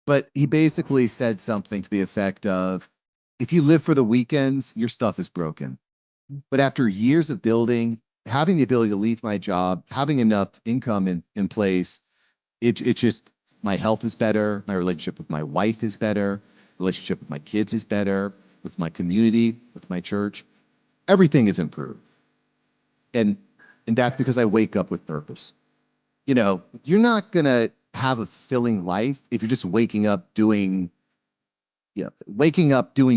But he basically said something to the effect of, if you live for the weekends, your stuff is broken. But after years of building, having the ability to leave my job, having enough income in place, it just my health is better, my relationship with my wife is better, relationship with my kids is better, with my community, with my church. Everything is improved. And and that's because I wake up with purpose. You're not gonna have a fulfilling life if you're just waking up doing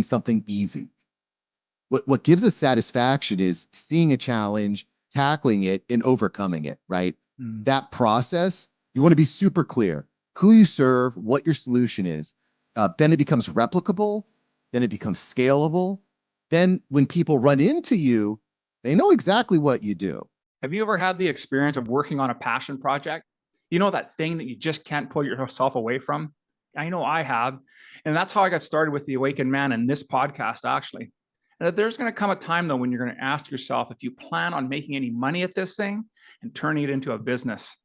something easy. What gives us satisfaction is seeing a challenge, tackling it, and overcoming it, right? Mm. That process, you want to be super clear who you serve, what your solution is. Then it becomes replicable, then it becomes scalable. Then when people run into you, they know exactly what you do. Have you ever had the experience of working on a passion project? You know, that thing that you just can't pull yourself away from? I know I have. And that's how I got started with the Awakened Man and this podcast, actually. And that there's going to come a time, though, when you're going to ask yourself if you plan on making any money at this thing and turning it into a business.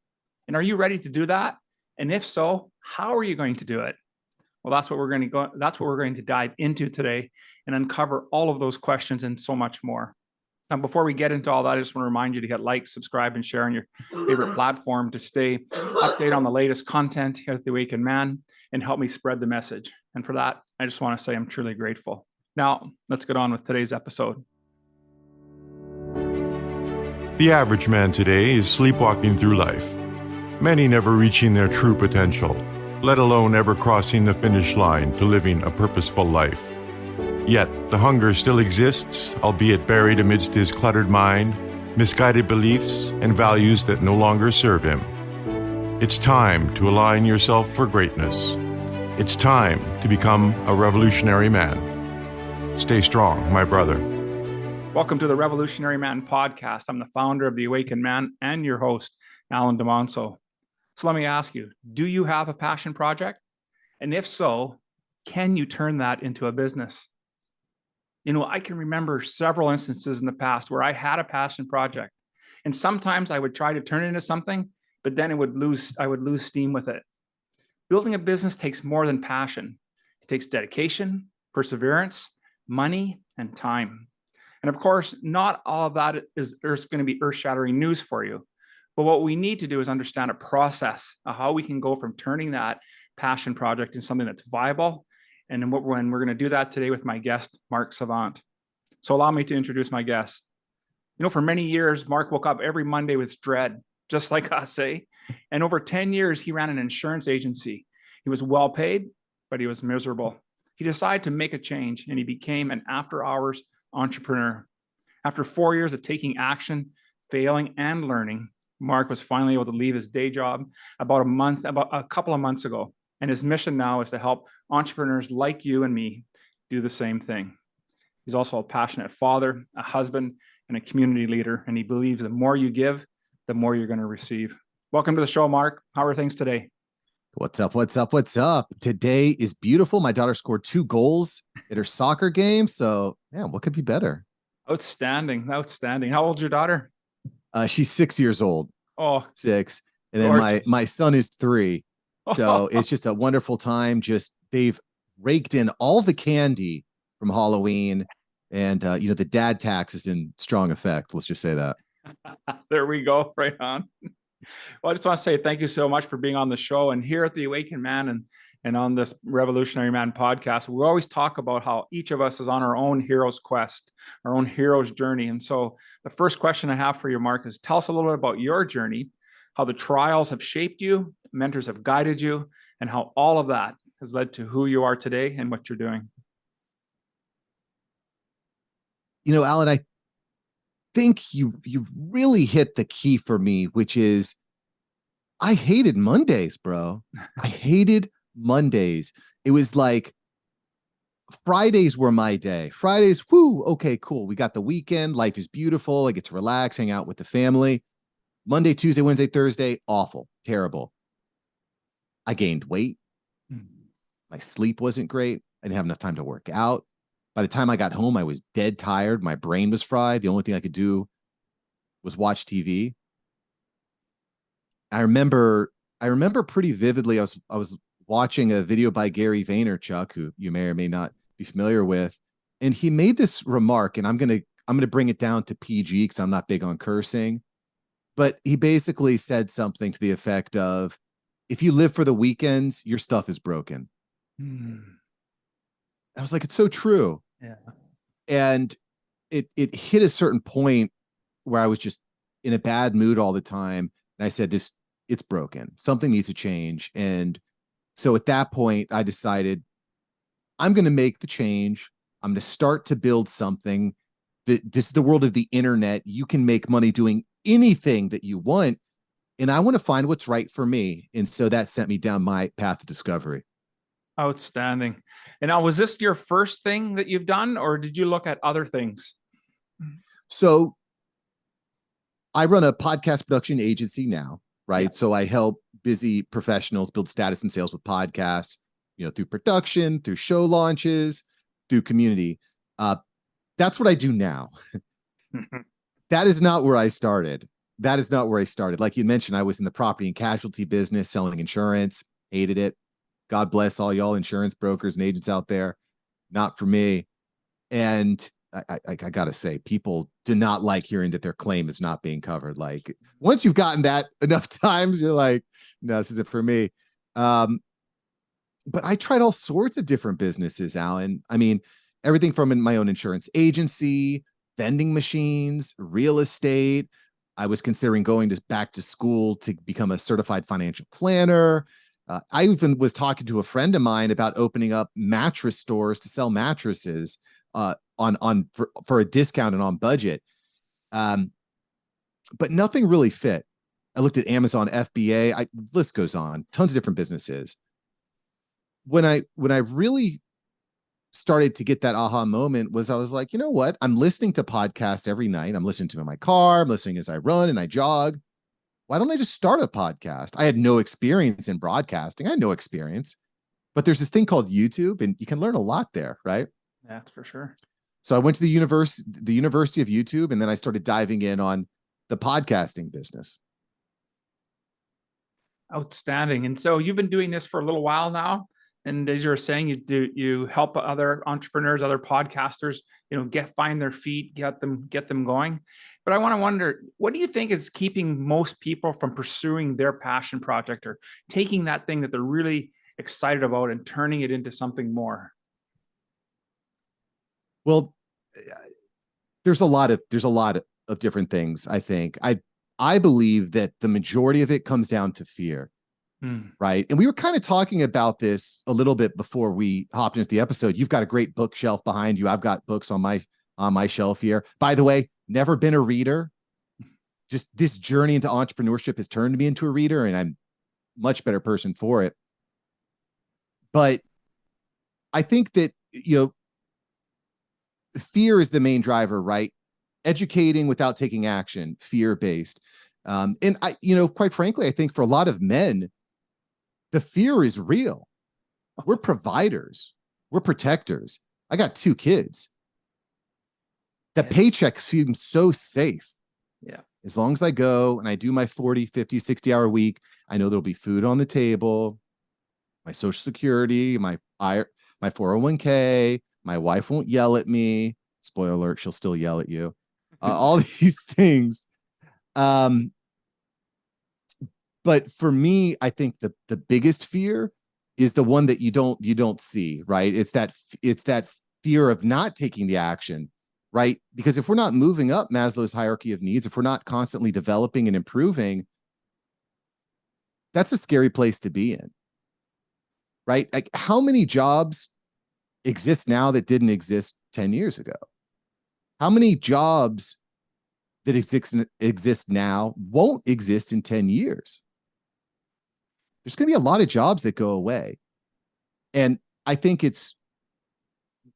And are you ready to do that? And if so, how are you going to do it? Well, that's what we're going to dive into today and uncover all of those questions and so much more. Now, before we get into all that, I just want to remind you to hit like, subscribe, and share on your favorite platform to stay updated on the latest content here at The Awakened Man and help me spread the message. And for that, I just want to say I'm truly grateful. Now, let's get on with today's episode. The average man today is sleepwalking through life, many never reaching their true potential, let alone ever crossing the finish line to living a purposeful life. Yet, the hunger still exists, albeit buried amidst his cluttered mind, misguided beliefs, and values that no longer serve him. It's time to align yourself for greatness. It's time to become a revolutionary man. Stay strong, my brother. Welcome to the Revolutionary Man podcast. I'm the founder of The Awakened Man and your host, Alan DeMonso. So let me ask you, do you have a passion project? And if so, can you turn that into a business? You know, I can remember several instances in the past where I had a passion project, and sometimes I would try to turn it into something, but then I would lose steam with it. Building a business takes more than passion. It takes dedication, perseverance, money, and time. And of course, not all of that is going to be earth-shattering news for you. But what we need to do is understand a process of how we can go from turning that passion project into something that's viable. And we're going to do that today with my guest, Mark Savant. So allow me to introduce my guest. You know, for many years, Mark woke up every Monday with dread, just like us, eh? And over 10 years, he ran an insurance agency. He was well paid, but he was miserable. He decided to make a change, and he became an after-hours entrepreneur. After 4 years of taking action, failing, and learning, Mark was finally able to leave his day job about a couple of months ago. And his mission now is to help entrepreneurs like you and me do the same thing. He's also a passionate father, a husband, and a community leader. And he believes the more you give, the more you're going to receive. Welcome to the show, Mark. How are things today? What's up? What's up? What's up? Today is beautiful. My daughter scored 2 goals at her soccer game. So, yeah, what could be better? Outstanding. Outstanding. How old's your daughter? She's 6 years old. Oh, 6. And then my son is 3. So it's just a wonderful time. Just they've raked in all the candy from Halloween, and the dad tax is in strong effect. Let's just say that. There we go. Right on. Well, I just want to say thank you so much for being on the show. And here at the Awakened Man and on this Revolutionary Man podcast, we always talk about how each of us is on our own hero's quest, our own hero's journey. And so the first question I have for you, Mark, is tell us a little bit about your journey, how the trials have shaped you, mentors have guided you, and how all of that has led to who you are today and what you're doing. Alan, I think you've really hit the key for me, which is I hated Mondays, bro. I hated Mondays. It was like Fridays were my day. Fridays, whoo, okay, cool. We got the weekend. Life is beautiful. I get to relax, hang out with the family. Monday, Tuesday, Wednesday, Thursday, awful, terrible. I gained weight. My sleep wasn't great. I didn't have enough time to work out. By the time I got home, I was dead tired. My brain was fried. The only thing I could do was watch TV. I remember pretty vividly. I was watching a video by Gary Vaynerchuk, who you may or may not be familiar with, and he made this remark, and I'm gonna bring it down to PG because I'm not big on cursing, but he basically said something to the effect of, "If you live for the weekends, your stuff is broken." I was like, it's so true. Yeah. And it hit a certain point where I was just in a bad mood all the time. And I said, it's broken. Something needs to change. And so at that point, I decided I'm going to make the change. I'm going to start to build something. This is the world of the internet. You can make money doing anything that you want. And I want to find what's right for me. And so that sent me down my path of discovery. Outstanding. And now, was this your first thing that you've done, or did you look at other things? So I run a podcast production agency now, right? Yeah. So I help busy professionals build status and sales with podcasts, through production, through show launches, through community. That's what I do now. That is not where I started. Like you mentioned, I was in the property and casualty business, selling insurance, hated it. God bless all y'all insurance brokers and agents out there. Not for me. And I gotta say, people do not like hearing that their claim is not being covered. Like, once you've gotten that enough times, you're like, no, this isn't for me. But I tried all sorts of different businesses, Alan. I mean, everything from my own insurance agency, vending machines, real estate. I was considering going back to school to become a certified financial planner. I even was talking to a friend of mine about opening up mattress stores to sell mattresses for a discount and on budget. But nothing really fit. I looked at Amazon FBA. List goes on. Tons of different businesses. When I really started to get that aha moment I was like, you know what? I'm listening to podcasts every night. I'm listening to them in my car. I'm listening as I run and I jog. Why don't I just start a podcast? I had no experience in broadcasting. I had no experience, but there's this thing called YouTube, and you can learn a lot there, right? That's for sure. So I went to the University of YouTube, and then I started diving in on the podcasting business. Outstanding. And so you've been doing this for a little while now. And as you're saying, you help other entrepreneurs, other podcasters, find their feet, get them going. But I want to wonder, what do you think is keeping most people from pursuing their passion project or taking that thing that they're really excited about and turning it into something more? Well, there's a lot of different things. I think I believe that the majority of it comes down to fear. Right. And we were kind of talking about this a little bit before we hopped into the episode. You've got a great bookshelf behind you. I've got books on my shelf here. By the way, never been a reader. Just this journey into entrepreneurship has turned me into a reader, and I'm a much better person for it. But I think that, fear is the main driver, right? Educating without taking action, fear-based. And quite frankly, I think for a lot of men, the fear is real. We're providers. We're protectors. I got 2 kids. The paycheck seems so safe. Yeah. As long as I go and I do my 40, 50, 60-hour week, I know there'll be food on the table, my Social Security, my 401k, my wife won't yell at me. Spoiler alert, she'll still yell at you. All these things. But for me, I think the biggest fear is the one that you don't see, right? It's that fear of not taking the action, right? Because if we're not moving up Maslow's hierarchy of needs, if we're not constantly developing and improving, that's a scary place to be in, right? Like, how many jobs exist now that didn't exist 10 years ago? How many jobs that exist now won't exist in 10 years? There's going to be a lot of jobs that go away. And I think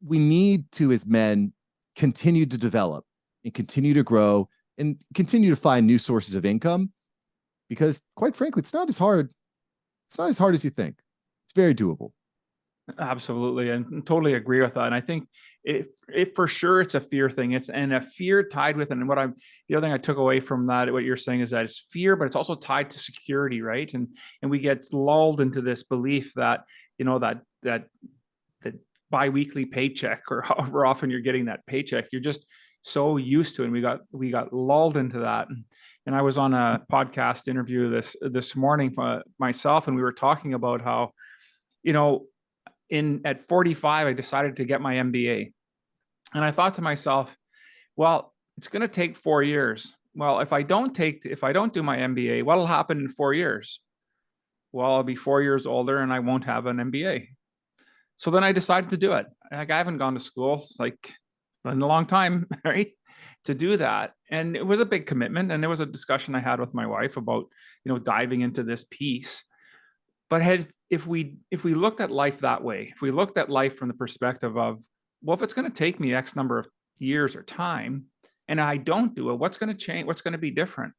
we need to, as men, continue to develop and continue to grow and continue to find new sources of income, because quite frankly, it's not as hard. It's not as hard as you think. It's very doable. Absolutely. And totally agree with that. And I think it for sure, it's a fear thing. It's and a fear tied with it. And the other thing I took away from that, what you're saying is that it's fear, but it's also tied to security, right? And we get lulled into this belief that, that biweekly paycheck, or however often you're getting that paycheck, you're just so used to it. And we got lulled into that. And I was on a podcast interview this morning myself, and we were talking about how, you know, at 45, I decided to get my MBA. And I thought to myself, well, it's going to take 4 years. Well, if I don't do my MBA, what'll happen in 4 years? Well, I'll be 4 years older and I won't have an MBA. So then I decided to do it. Like, I haven't gone to school. It's like in a long time, right? To do that. And it was a big commitment. And there was a discussion I had with my wife about, diving into this piece. But if we looked at life that way, if we looked at life from the perspective of, well, if it's going to take me X number of years or time, and I don't do it, what's going to change? What's going to be different?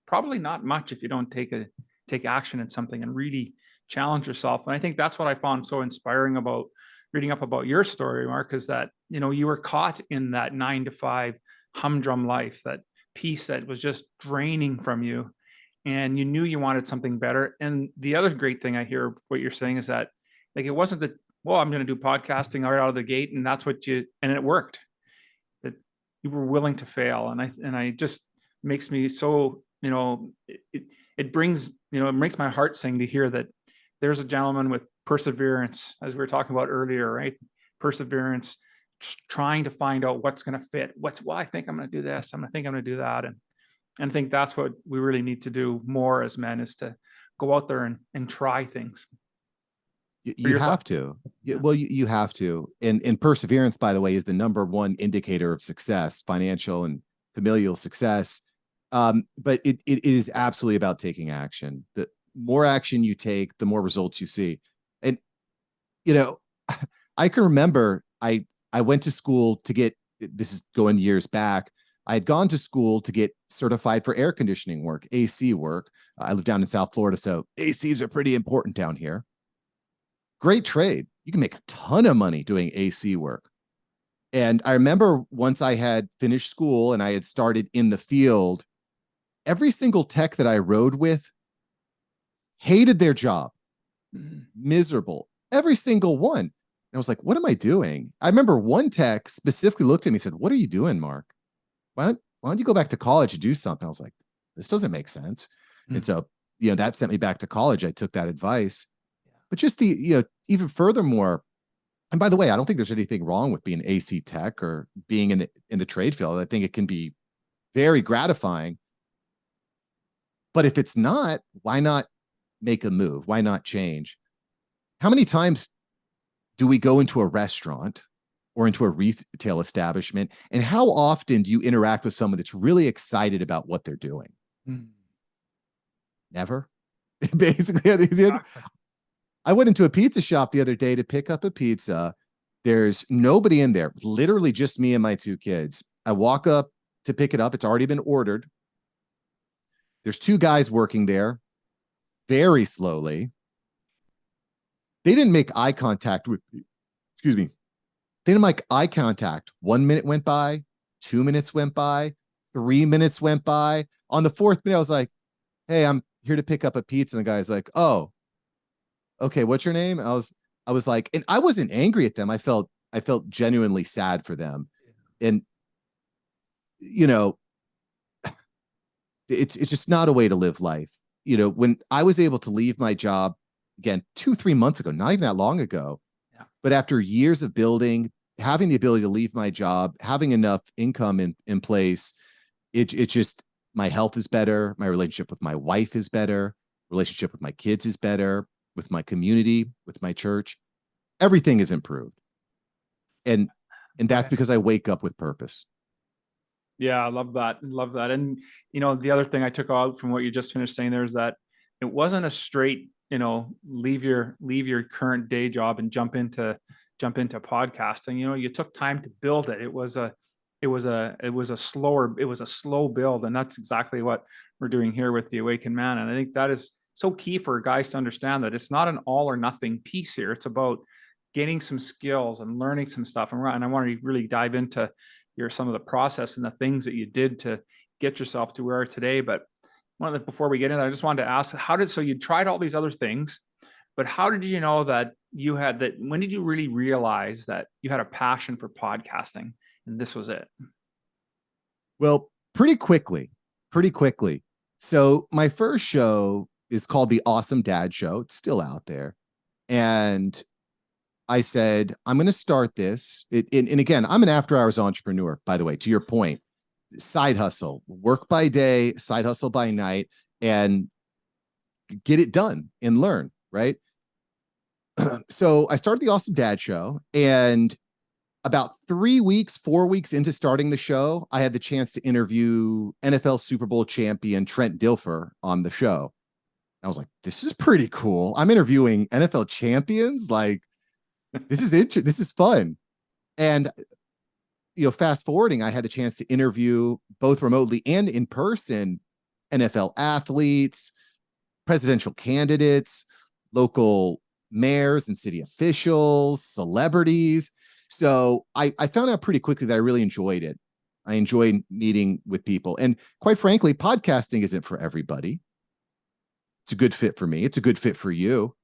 Probably not much if you don't take action in something and really challenge yourself. And I think that's what I found so inspiring about reading up about your story, Mark, is that, you were caught in that 9 to 5 humdrum life, that piece that was just draining from you, and you knew you wanted something better. And the other great thing I hear what you're saying is that, like, it wasn't that, well, I'm going to do podcasting right out of the gate, and and it worked. That you were willing to fail. And I just makes me so, it brings, it makes my heart sing to hear that there's a gentleman with perseverance, as we were talking about earlier, right? Perseverance, trying to find out what's going to fit. I think I'm going to do this. I'm going to do that. And I think that's what we really need to do more as men, is to go out there and try things. You have to. Well, you have to. And perseverance, by the way, is the number one indicator of success, financial and familial success. But it is absolutely about taking action. The more action you take, the more results you see. And, I can remember I went to school to get, this is going years back, I had gone to school to get certified for air conditioning work, AC work. I live down in South Florida, so ACs are pretty important down here. Great trade. You can make a ton of money doing AC work. And I remember once I had finished school and I had started in the field, every single tech that I rode with hated their job. Miserable. Every single one. And I was like, what am I doing? I remember one tech specifically looked at me and said, what are you doing, Mark? Why don't you go back to college and do something? I was like, this doesn't make sense. And so, that sent me back to college. I took that advice. But just even furthermore, and by the way, I don't think there's anything wrong with being AC tech or being in the trade field. I think it can be very gratifying. But if it's not, why not make a move? Why not change? How many times do we go into a restaurant or into a retail establishment, and how often do you interact with someone that's really excited about what they're doing? Never. Basically, I went into a pizza shop the other day to pick up a pizza. There's nobody in there, literally just me and my 2 kids. I walk up to pick it up. It's already been ordered. There's 2 guys working there very slowly. They didn't make eye contact with me. Excuse me. They didn't make eye contact. 1 minute went by, 2 minutes went by, 3 minutes went by. On the 4th minute, I was like, hey, I'm here to pick up a pizza. And the guy's like, oh, okay, what's your name? I was like, and I wasn't angry at them. I felt genuinely sad for them. And, it's just not a way to live life. When I was able to leave my job, again, 2-3 months ago, not even that long ago, but after years of building, having the ability to leave my job, having enough income in place, it's just, my health is better. My relationship with my wife is better. Relationship with my kids is better. With my community, with my church, everything is improved. And that's because I wake up with purpose. Yeah, I love that. Love that. And, the other thing I took out from what you just finished saying there is that it wasn't a straight, leave your current day job and jump into podcasting. You took time to build it. It was a slow build. And that's exactly what we're doing here with the Awakened Man. And I think that is so key for guys to understand, that it's not an all or nothing piece here. It's about gaining some skills and learning some stuff. And I want to really dive into some of the process and the things that you did to get yourself to where you are today. But before we get into that, I just wanted to ask, so you tried all these other things, but how did you know that when did you really realize that you had a passion for podcasting and this was it? Well, pretty quickly. So my first show is called The Awesome Dad Show. It's still out there. And I said, I'm going to start this. And again, I'm an after hours entrepreneur, by the way, to your point. Side hustle, work by day, side hustle by night, and get it done and learn, right? So I started The Awesome Dad Show, and about 4 weeks into starting the show, I had the chance to interview NFL Super Bowl champion Trent Dilfer on the show. I was like, this is pretty cool. I'm interviewing NFL champions. Like, this is fun. And, fast forwarding, I had the chance to interview both remotely and in person NFL athletes, presidential candidates, local mayors and city officials, celebrities. So I found out pretty quickly that I really enjoyed it. I enjoyed meeting with people. And quite frankly, podcasting isn't for everybody. It's a good fit for me. It's a good fit for you.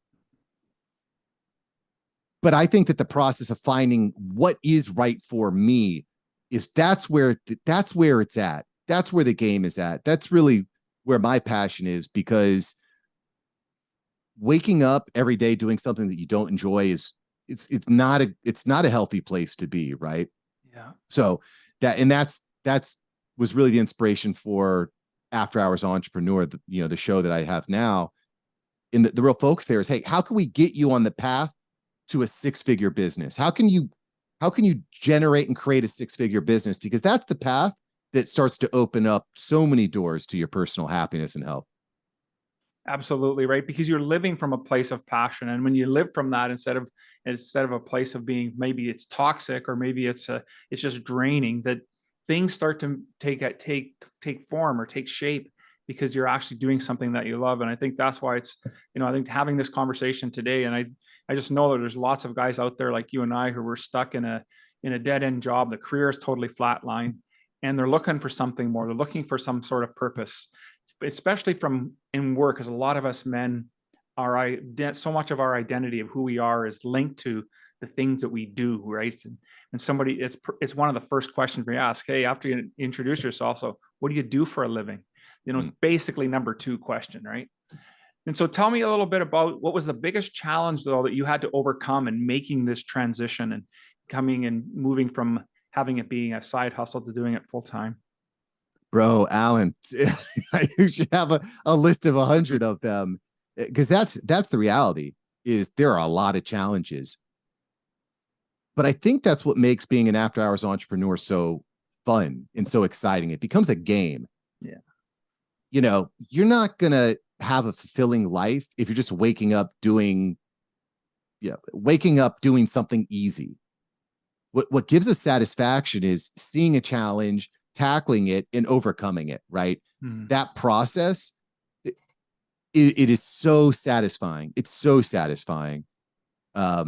But I think that the process of finding what is right for me that's where it's at. That's where the game is at. That's really where my passion is, because waking up every day doing something that you don't enjoy it's not a healthy place to be, right? Yeah. So that's was really the inspiration for After Hours Entrepreneur, the show that I have now. And the real focus there is, hey, how can we get you on the path to a 6-figure business? How can you generate and create a 6-figure business? Because that's the path that starts to open up so many doors to your personal happiness and health. Absolutely, right? Because you're living from a place of passion, and when you live from that, instead of a place of being, maybe it's toxic or maybe it's just draining, that things start to take form or take shape because you're actually doing something that you love. And I think that's why it's, I think having this conversation today, and I just know that there's lots of guys out there like you and I who were stuck in a dead end job. The career is totally flatlined, and they're looking for something more. They're looking for some sort of purpose, especially in work, because a lot of us men so much of our identity of who we are is linked to the things that we do, right? And somebody, it's one of the first questions we ask. Hey, after you introduce yourself, so what do you do for a living? It's basically number 2 question, right? And so tell me a little bit about what was the biggest challenge, though, that you had to overcome in making this transition and coming and moving from having it being a side hustle to doing it full time? Bro, Alan, you should have a list of 100 of them, because that's the reality. Is there are a lot of challenges, but I think that's what makes being an after hours entrepreneur so fun and so exciting. It becomes a game. Yeah. You're not gonna have a fulfilling life if you're just waking up doing something easy. What gives us satisfaction is seeing a challenge, tackling it, and overcoming it, right? That process, it is so satisfying. It's so satisfying. For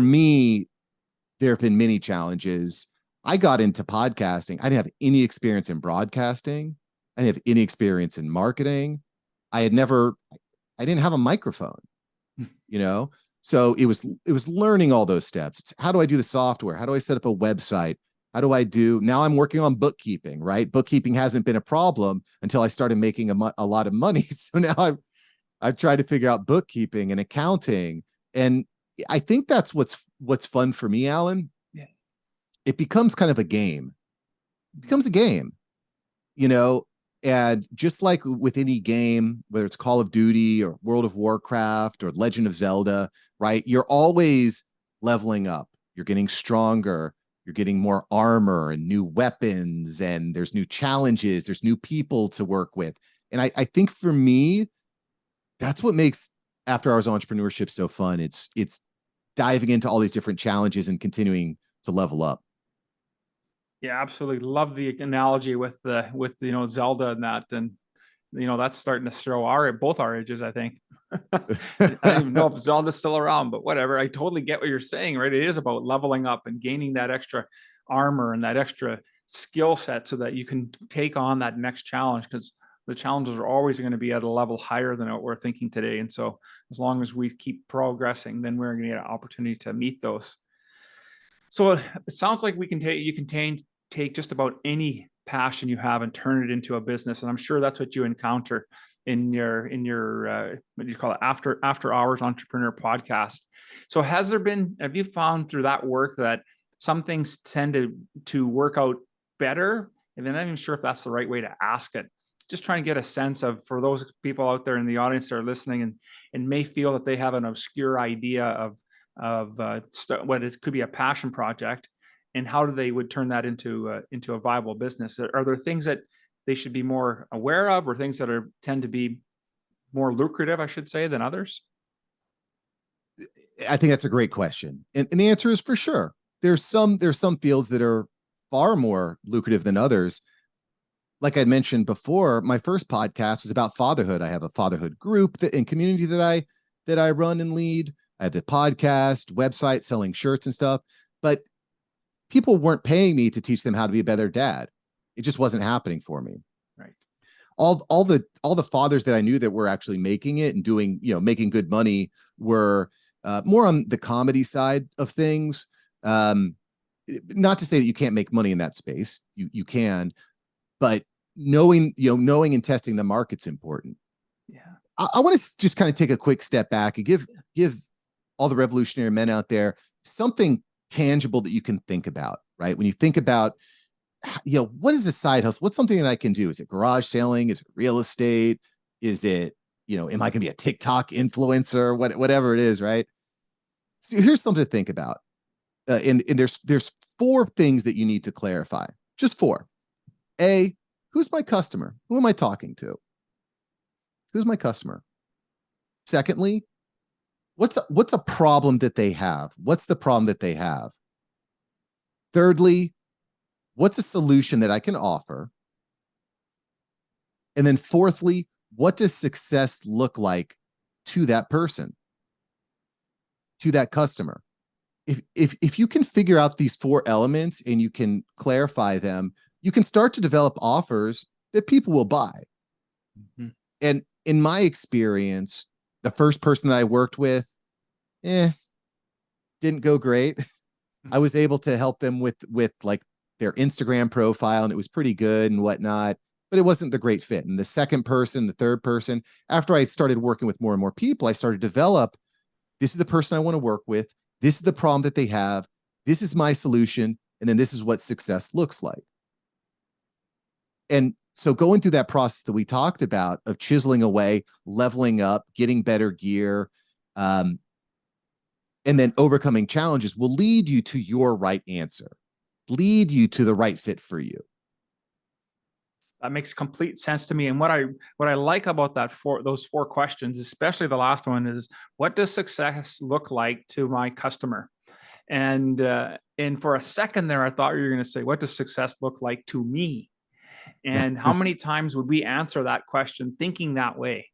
me, there have been many challenges. I got into podcasting. I didn't have any experience in broadcasting. I didn't have any experience in marketing. I didn't have a microphone, So it was learning all those steps. It's, how do I do the software? How do I set up a website? Now I'm working on bookkeeping, right? Bookkeeping hasn't been a problem until I started making a lot of money. So now I've tried to figure out bookkeeping and accounting. And I think that's what's fun for me, Alan. Yeah. It becomes kind of a game. It becomes a game, and just like with any game, whether it's Call of Duty or World of Warcraft or Legend of Zelda, right? You're always leveling up. You're getting stronger. You're getting more armor and new weapons, and there's new challenges. There's new people to work with. And I think for me, that's what makes after hours entrepreneurship so fun. It's diving into all these different challenges and continuing to level up. Yeah, absolutely. Love the analogy with Zelda and that. And that's starting to show both our ages, I think. I don't even know if Zelda's still around, but whatever. I totally get what you're saying, right? It is about leveling up and gaining that extra armor and that extra skill set so that you can take on that next challenge, because the challenges are always going to be at a level higher than what we're thinking today. And so as long as we keep progressing, then we're going to get an opportunity to meet those. So it sounds like you can take just about any passion you have and turn it into a business. And I'm sure that's what you encounter in your what do you call it, after hours entrepreneur podcast. So have you found through that work that some things tend to work out better? And then I'm not even sure if that's the right way to ask it. Just trying to get a sense of, for those people out there in the audience that are listening and may feel that they have an obscure idea of what could be a passion project, and how they would turn that into a viable business. Are there things that they should be more aware of, or things that tend to be more lucrative, I should say, than others? I think that's a great question. And the answer is for sure. There's some fields that are far more lucrative than others. Like I mentioned before, my first podcast was about fatherhood. I have a fatherhood group and community that I run and lead. I have the podcast, website, selling shirts and stuff. But people weren't paying me to teach them how to be a better dad. It just wasn't happening for me. Right. All the fathers that I knew that were actually making it and doing, making good money were more on the comedy side of things. Not to say that you can't make money in that space. You can, but knowing and testing the market's important. Yeah. I want to just kind of take a quick step back and give all the revolutionary men out there something tangible that you can think about, right? When you think about, what is a side hustle? What's something that I can do? Is it garage selling? Is it real estate? Is it, am I going to be a TikTok influencer? Whatever it is, right? So here's something to think about. And there's 4 things that you need to clarify. Just 4. A, who's my customer? Who am I talking to? Who's my customer? Secondly, what's a problem that they have? What's the problem that they have? Thirdly, what's a solution that I can offer? And then fourthly, what does success look like to that person, to that customer? If you can figure out these 4 elements and you can clarify them, you can start to develop offers that people will buy. Mm-hmm. And in my experience, the first person that I worked with, didn't go great. I was able to help them with like their Instagram profile, and it was pretty good and whatnot, but it wasn't the great fit. And the second person, the third person, after I started working with more and more people, I started to develop, this is the person I want to work with. This is the problem that they have. This is my solution. And then this is what success looks like. And so going through that process that we talked about of chiseling away, leveling up, getting better gear, and then overcoming challenges will lead you to your right answer, lead you to the right fit for you. That makes complete sense to me. And what I like about those 4 questions, especially the last one, is what does success look like to my customer? And for a second there, I thought you were going to say, what does success look like to me? And how many times would we answer that question thinking that way?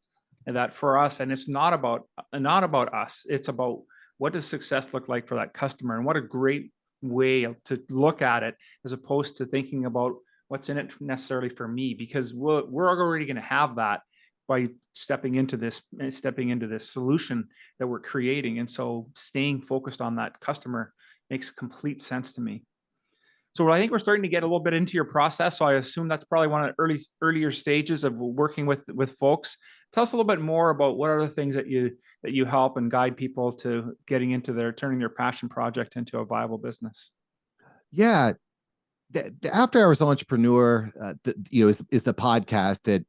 And that for us, and it's not about us, it's about what does success look like for that customer? And what a great way to look at it, as opposed to thinking about what's in it necessarily for me, because we're already going to have that by stepping into this solution that we're creating. And so staying focused on that customer makes complete sense to me. So I think we're starting to get a little bit into your process. So I assume that's probably one of the earlier stages of working with folks. Tell us a little bit more about what are the things that you help and guide people to getting into turning their passion project into a viable business. Yeah. The After Hours Entrepreneur, is the podcast that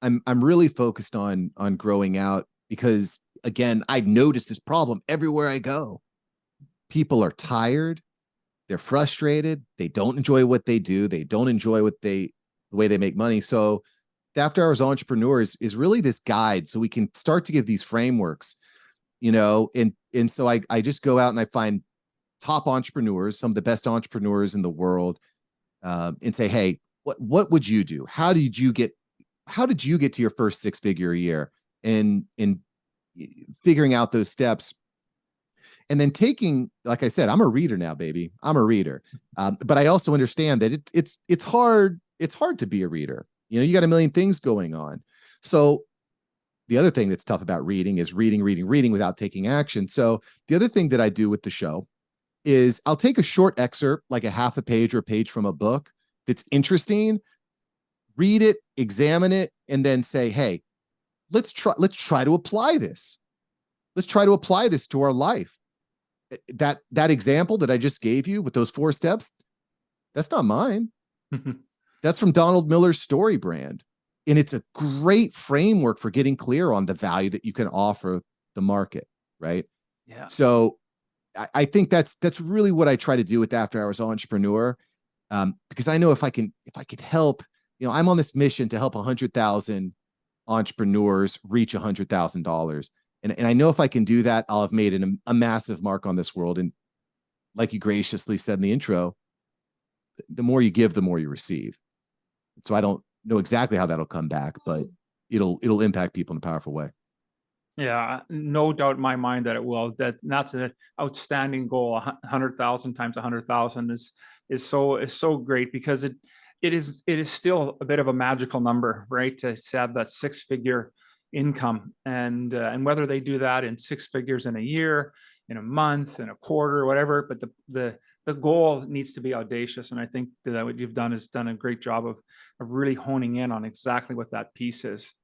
I'm really focused on growing out, because again, I noticed this problem everywhere I go. People are tired. They're frustrated. They don't enjoy what they do. They don't enjoy the way they make money. So the After Hours Entrepreneur is really this guide, so we can start to give these frameworks, and so I just go out and I find top entrepreneurs, some of the best entrepreneurs in the world, and say, hey, what would you do? How how did you get to your first 6-figure a year, and figuring out those steps, and then taking, like I said, I'm a reader now, baby. I'm a reader. But I also understand that it's hard. It's hard to be a reader. You got a million things going on. So the other thing that's tough about reading is reading without taking action. So the other thing that I do with the show is I'll take a short excerpt, like a half a page or a page from a book that's interesting, read it, examine it, and then say, hey, let's try to apply this. Let's try to apply this to our life. That example that I just gave you with those 4 steps, that's not mine. That's from Donald Miller's Story Brand. And it's a great framework for getting clear on the value that you can offer the market, right? Yeah. So I think that's really what I try to do with After Hours Entrepreneur, because I know if I could help, I'm on this mission to help 100,000 entrepreneurs reach $100,000. And I know if I can do that, I'll have made a massive mark on this world. And like you graciously said in the intro, the more you give, the more you receive. So I don't know exactly how that'll come back, but it'll impact people in a powerful way. Yeah, no doubt in my mind that it will. That's an outstanding goal. 100,000 times 100,000 is so great, because it is still a bit of a magical number, right? To have that 6-figure income, and whether they do that in 6 figures in a year, in a month, in a quarter, whatever. But the goal needs to be audacious, and I think that what you've done is done a great job of really honing in on exactly what that piece is.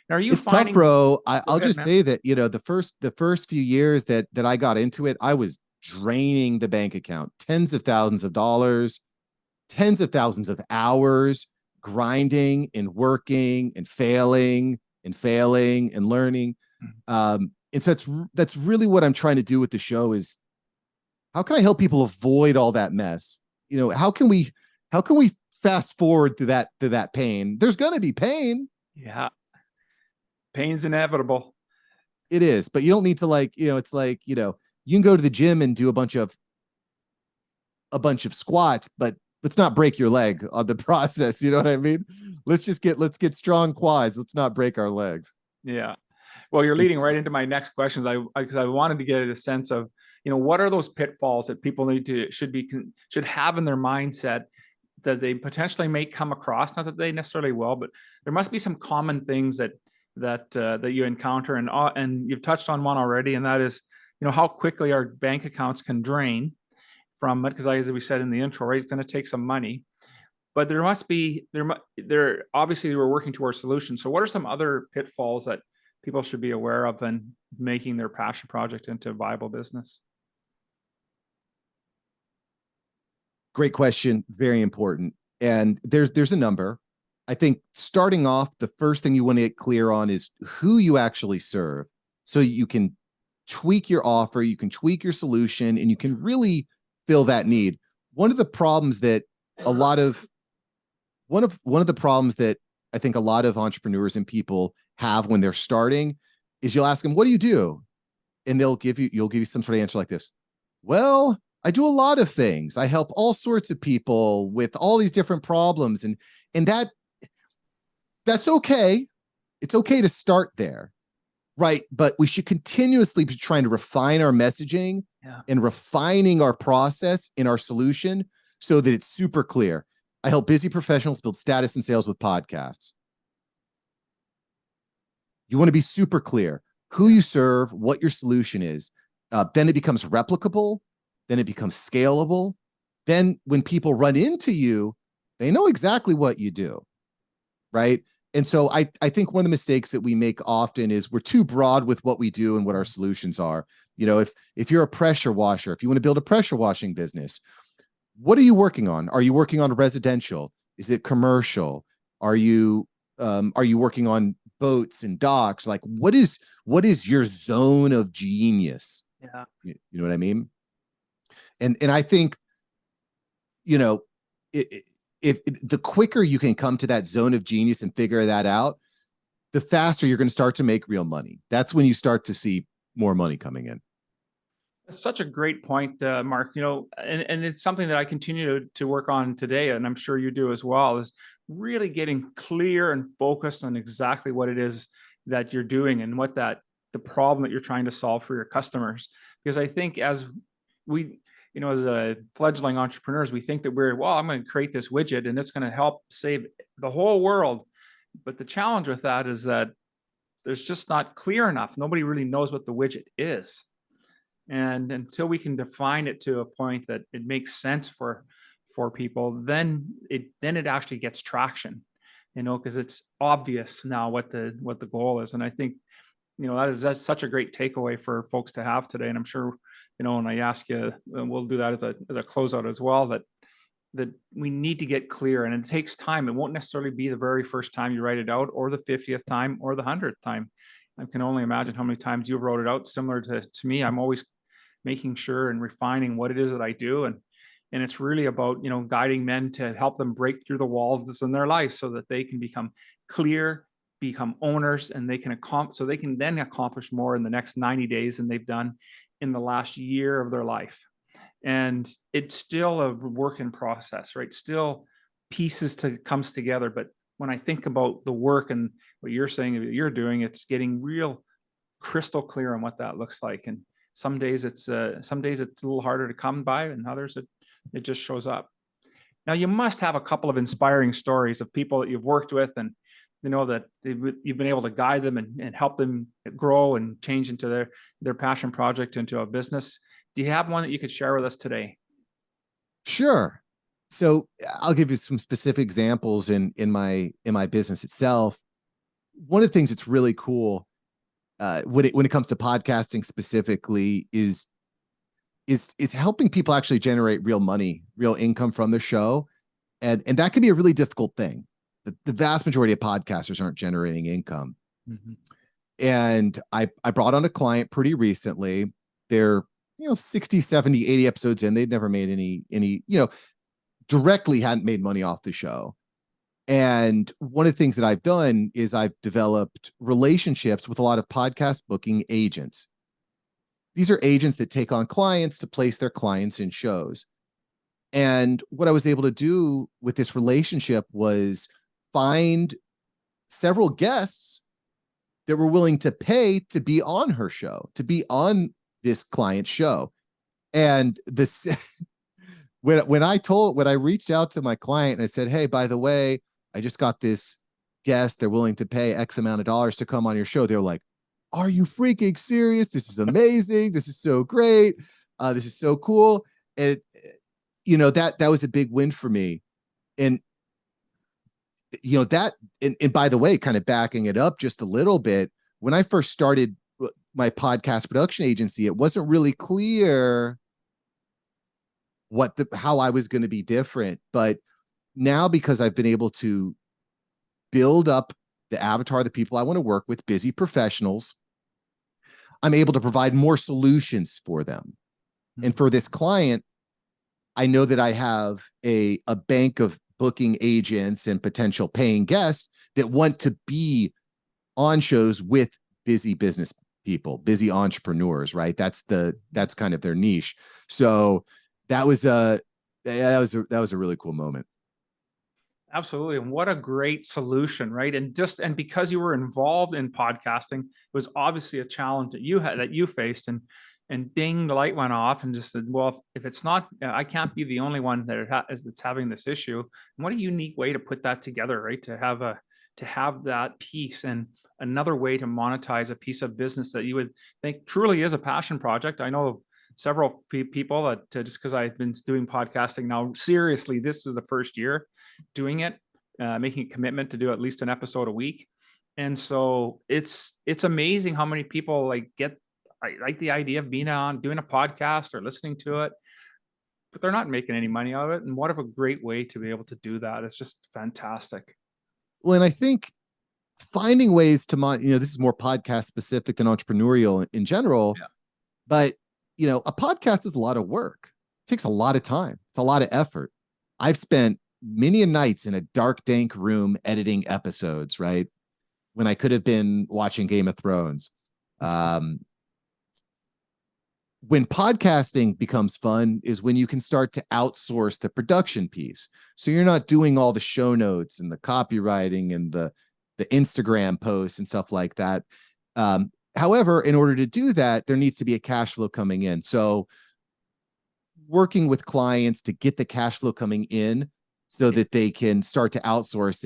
Now, are you It's tough, bro. I'll just man. say that, the first few years that I got into it, I was draining the bank account, tens of thousands of dollars, tens of thousands of hours, grinding and working and failing and learning. And so that's really what I'm trying to do with the show is, how can I help people avoid all that mess? How can we fast forward through that pain? There's going to be pain. Yeah. Pain's inevitable. It is, but you don't need to it's like, you can go to the gym and do a bunch of squats, but let's not break your leg on the process. You know what I mean? Let's get strong quads. Let's not break our legs. Yeah. Well, you're leading right into my next questions. Because I wanted to get a sense of, what are those pitfalls that people should have in their mindset that they potentially may come across? Not that they necessarily will, but there must be some common things that you encounter, and you've touched on one already, and that is, how quickly our bank accounts can drain from it, because as we said in the intro, right, it's going to take some money. But there obviously we're working towards solutions. So what are some other pitfalls that people should be aware of in making their passion project into a viable business? Great question. Very important. And there's a number. I think starting off, the first thing you want to get clear on is who you actually serve. So you can tweak your offer, you can tweak your solution, and you can really fill that need. One of the problems that I think a lot of entrepreneurs and people have when they're starting is, you'll ask them, what do you do? And you'll give you some sort of answer like this. Well, I do a lot of things. I help all sorts of people with all these different problems. And that's okay. It's okay to start there, right? But we should continuously be trying to refine our messaging and refining our process in our solution so that it's super clear. I help busy professionals build status and sales with podcasts. You want to be super clear who you serve, what your solution is. Then it becomes replicable. Then it becomes scalable. Then when people run into you, they know exactly what you do, right? And so I think one of the mistakes that we make often is we're too broad with what we do and what our solutions are. If you're a pressure washer, if you want to build a pressure washing business, what are you working on? Are you working on residential? Is it commercial? Are you working on boats and docks? Like, what is your zone of genius? Yeah. You know what I mean? And I think, if the quicker you can come to that zone of genius and figure that out, the faster you're going to start to make real money. That's when you start to see more money coming in. That's such a great point, Mark. And it's something that I continue to work on today, and I'm sure you do as well, is really getting clear and focused on exactly what it is that you're doing and what the problem that you're trying to solve for your customers. Because I think as we, as a fledgling entrepreneurs, we think that I'm going to create this widget and it's going to help save the whole world. But the challenge with that is that there's just not clear enough. Nobody really knows what the widget is. And until we can define it to a point that it makes sense for people, then it actually gets traction, because it's obvious now what the goal is. And I think, that's such a great takeaway for folks to have today. And I'm sure, when I ask you, and we'll do that as a closeout as well, that we need to get clear, and it takes time. It won't necessarily be the very first time you write it out, or the 50th time, or the 100th time. I can only imagine how many times you've wrote it out. Similar to me, I'm always making sure and refining what it is that I do. And it's really about, guiding men to help them break through the walls in their life so that they can become clear, become owners, and they can then accomplish more in the next 90 days than they've done in the last year of their life. And it's still a work in process, right? Still comes together. But when I think about the work and what you're saying that you're doing, it's getting real crystal clear on what that looks like. And some days it's a little harder to come by, and others it just shows up. Now, you must have a couple of inspiring stories of people that you've worked with, and that you've been able to guide them and help them grow and change into their passion project into a business. Do you have one that you could share with us today? Sure. So I'll give you some specific examples in my business itself. One of the things that's really cool when it comes to podcasting specifically is helping people actually generate real money, real income from their show. And that can be a really difficult thing. The vast majority of podcasters aren't generating income. Mm-hmm. And I brought on a client pretty recently. They're 60, 70, 80 episodes in. They'd never made any directly hadn't made money off the show. And one of the things that I've done is I've developed relationships with a lot of podcast booking agents. These are agents that take on clients to place their clients in shows. And what I was able to do with this relationship was find several guests that were willing to pay to be on her show, to be on this client's show. And this, when I reached out to my client and I said, hey, by the way, I just got this guest, they're willing to pay X amount of dollars to come on your show. They're like, are you freaking serious? This is amazing. This is so great. This is so cool. And that was a big win for me. And and by the way, kind of backing it up just a little bit, when I first started my podcast production agency, it wasn't really clear how I was going to be different. But now, because I've been able to build up the avatar of the people I want to work with, busy professionals, I'm able to provide more solutions for them. Mm-hmm. And for this client, I know that I have a bank of booking agents and potential paying guests that want to be on shows with busy business people, busy entrepreneurs, right? That's kind of their niche. So that was a really cool moment. Absolutely. And what a great solution, right? And because you were involved in podcasting, it was obviously a challenge that you faced, and ding, the light went off, and just said, well, if it's not, I can't be the only one that's having this issue. And what a unique way to put that together, right? To have that piece, and another way to monetize a piece of business that you would think truly is a passion project. I know of several people that just because I've been doing podcasting now, seriously, this is the first year doing it, making a commitment to do at least an episode a week. And so it's amazing how many people like the idea of being on doing a podcast or listening to it, but they're not making any money out of it. And what a great way to be able to do that. It's just fantastic. Well, and I think finding ways to this is more podcast specific than entrepreneurial in general, yeah. But a podcast is a lot of work. It takes a lot of time. It's a lot of effort. I've spent many nights in a dark, dank room editing episodes, right? When I could have been watching Game of Thrones. when podcasting becomes fun is when you can start to outsource the production piece. So you're not doing all the show notes and the copywriting and the Instagram posts and stuff like that. However, in order to do that, there needs to be a cash flow coming in. So working with clients to get the cash flow coming in so that they can start to outsource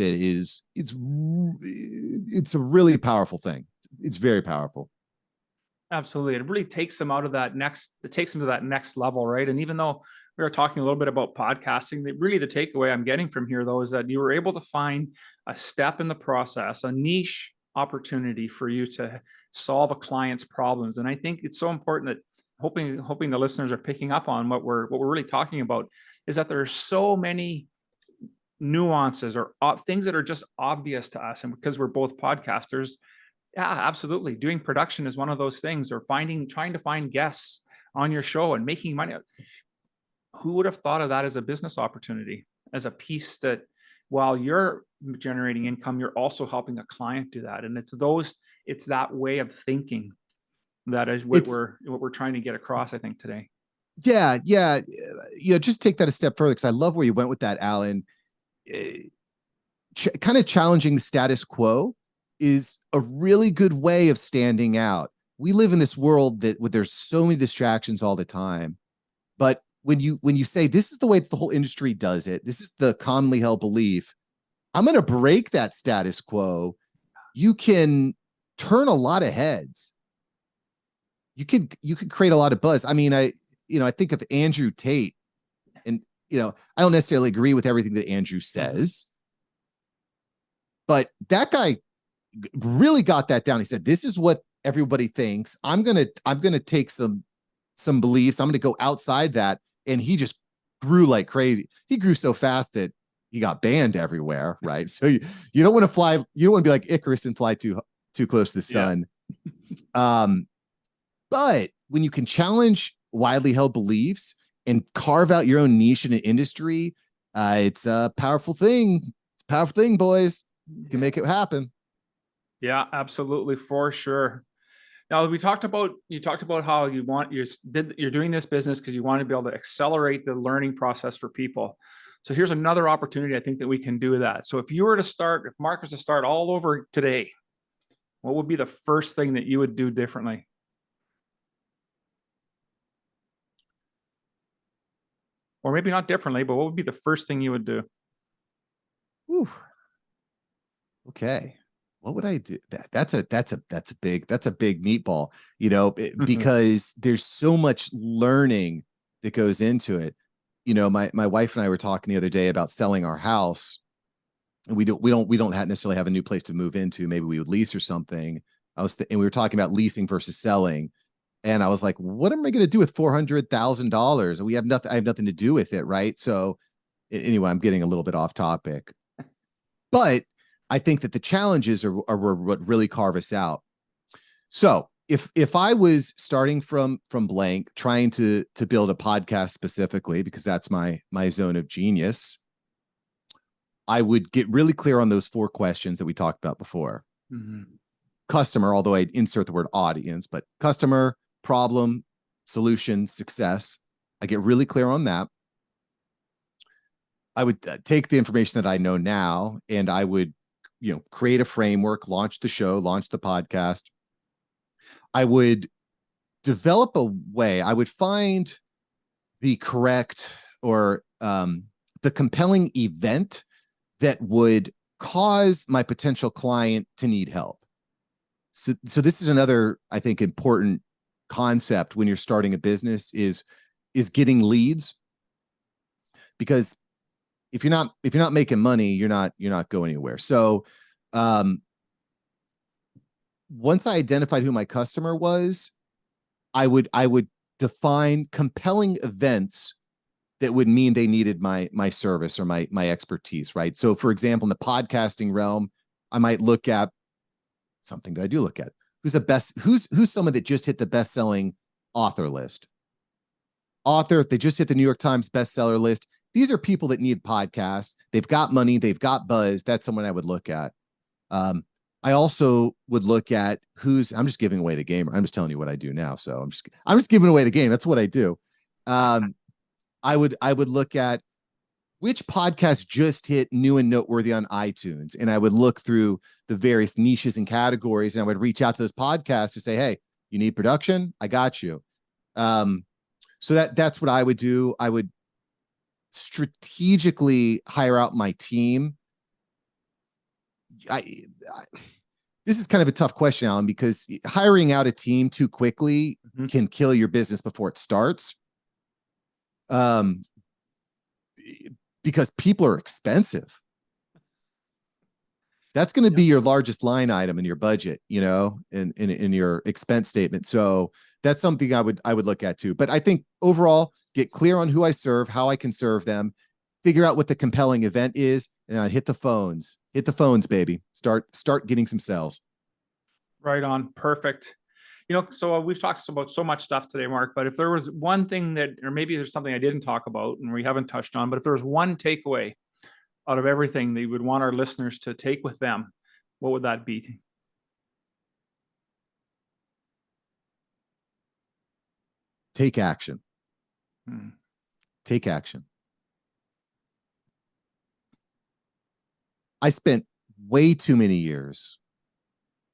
it's a really powerful thing. It's very powerful. Absolutely. It really takes them to that next level, right? And even though we were talking a little bit about podcasting, the takeaway I'm getting from here, though, is that you were able to find a step in the process, a niche opportunity for you to solve a client's problems. And I think it's so important that hoping the listeners are picking up on what we're really talking about, is that there are so many nuances or things that are just obvious to us. And because we're both podcasters, yeah, absolutely. Doing production is one of those things, or trying to find guests on your show and making money. Who would have thought of that as a business opportunity, as a piece that while you're generating income, you're also helping a client do that. And it's that way of thinking that is what we're trying to get across, I think, today. Yeah. Just take that a step further, because I love where you went with that, Alan. Kind of challenging the status quo is a really good way of standing out. We live in this world where there's so many distractions all the time. But when you say this is the way that the whole industry does it, this is the commonly held belief, I'm going to break that status quo. You can turn a lot of heads. You could create a lot of buzz. I mean, I think of Andrew Tate, and I don't necessarily agree with everything that Andrew says, but that guy really got that down. He said, this is what everybody thinks. I'm going to take some beliefs. I'm going to go outside that. And he just grew like crazy. He grew so fast that he got banned everywhere. Right. So you don't want to fly. You don't want to be like Icarus and fly too close to the sun. Yeah. But when you can challenge widely held beliefs and carve out your own niche in an industry, it's a powerful thing. It's a powerful thing, boys. You can make it happen. Yeah, absolutely, for sure. Now, you talked about how you're doing this business because you want to be able to accelerate the learning process for people. So here's another opportunity I think that we can do that. So if Mark was to start all over today, what would be the first thing that you would do differently? Or maybe not differently, but what would be the first thing you would do? Ooh. Okay. What would I do? That's a big meatball, because there's so much learning that goes into it. My wife and I were talking the other day about selling our house. And we don't necessarily have a new place to move into. Maybe we would lease or something. And we were talking about leasing versus selling. And I was like, what am I going to do with $400,000? I have nothing to do with it. Right. So anyway, I'm getting a little bit off topic, but I think that the challenges are what really carve us out. So if I was starting from blank, trying to build a podcast specifically, because that's my zone of genius, I would get really clear on those 4 questions that we talked about before. Mm-hmm. Customer, although I'd insert the word audience, but customer, problem, solution, success. I get really clear on that. I would take the information that I know now, and I would create a framework, launch the show, launch the podcast. I would develop a way. I would find the correct or the compelling event that would cause my potential client to need help. So this is another, I think, important concept when you're starting a business is getting leads, because if you're not making money, you're not going anywhere. So once I identified who my customer was, I would define compelling events that would mean they needed my service or my expertise, right? So for example, in the podcasting realm, I might look at something that I do look at. Who's someone that just hit the best-selling author list? They just hit the New York Times bestseller list. These are people that need podcasts. They've got money. They've got buzz. That's someone I would look at. I also would look at I'm just giving away the game. I'm just telling you what I do now. So I'm just giving away the game. That's what I do. I would look at which podcast just hit new and noteworthy on iTunes. And I would look through the various niches and categories, and I would reach out to those podcasts to say, hey, you need production? I got you. So that's what I would do. I would strategically hire out my team. This is kind of a tough question, Alan, because hiring out a team too quickly can kill your business before it starts. Because people are expensive. That's going to be your largest line item in your budget, in your expense statement. So that's something I would look at too. But I think overall, get clear on who I serve, how I can serve them, figure out what the compelling event is, and I'd hit the phones, baby. Start getting some sales. Right on. Perfect. So we've talked about so much stuff today, Mark, but if there was one thing or maybe there's something I didn't talk about and we haven't touched on, but if there was one takeaway out of everything that you would want our listeners to take with them, what would that be? Take action. Take action. I spent way too many years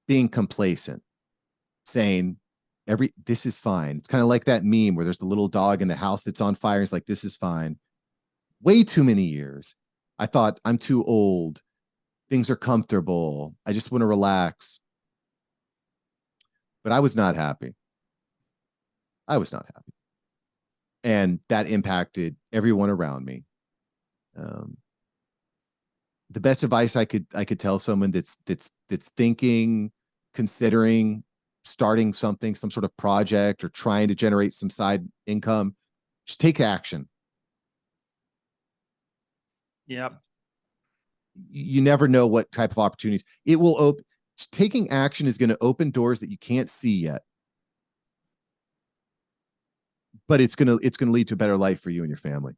being complacent, saying this is fine. It's kind of like that meme where there's the little dog in the house that's on fire. It's like, this is fine. Way too many years. I thought, I'm too old. Things are comfortable. I just want to relax. But I was not happy. And that impacted everyone around me. The best advice I could tell someone that's thinking, considering starting something, some sort of project, or trying to generate some side income, just take action. Yep. You never know what type of opportunities it will open. Taking action is going to open doors that you can't see yet, but it's going to lead to a better life for you and your family.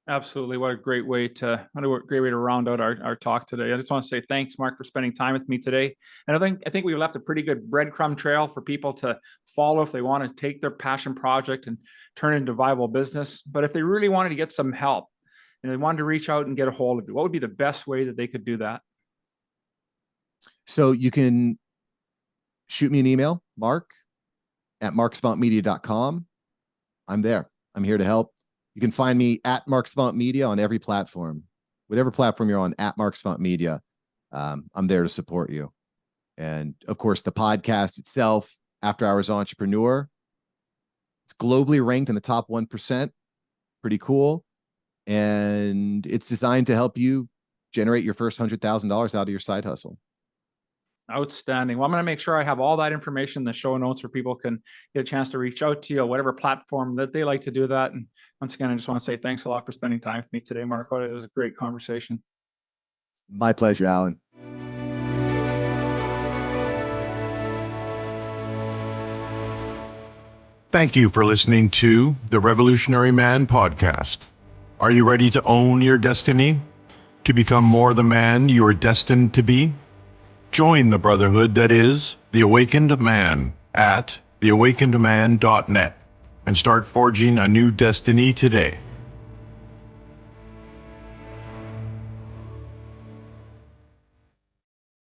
Absolutely. What a great way to round out our talk today. I just want to say thanks, Mark, for spending time with me today. And I think we left a pretty good breadcrumb trail for people to follow if they want to take their passion project and turn it into a viable business. But if they really wanted to get some help and they wanted to reach out and get a hold of you, what would be the best way that they could do that? So you can shoot me an email, mark@marksavantmedia.com. I'm there. I'm here to help. You can find me at Mark Savant Media on every platform. Whatever platform you're on, at Mark Savant Media. I'm there to support you. And of course, the podcast itself, After Hours Entrepreneur, it's globally ranked in the top 1%. Pretty cool. And it's designed to help you generate your first $100,000 out of your side hustle. Outstanding. Well, I'm going to make sure I have all that information in the show notes where people can get a chance to reach out to you, whatever platform that they like to do that. And once again, I just want to say thanks a lot for spending time with me today, Mark. It was a great conversation. My pleasure, Alan. Thank you for listening to the Revolutionary Man podcast. Are you ready to own your destiny? To become more the man you are destined to be? Join the brotherhood that is The Awakened Man at theawakenedman.net and start forging a new destiny today.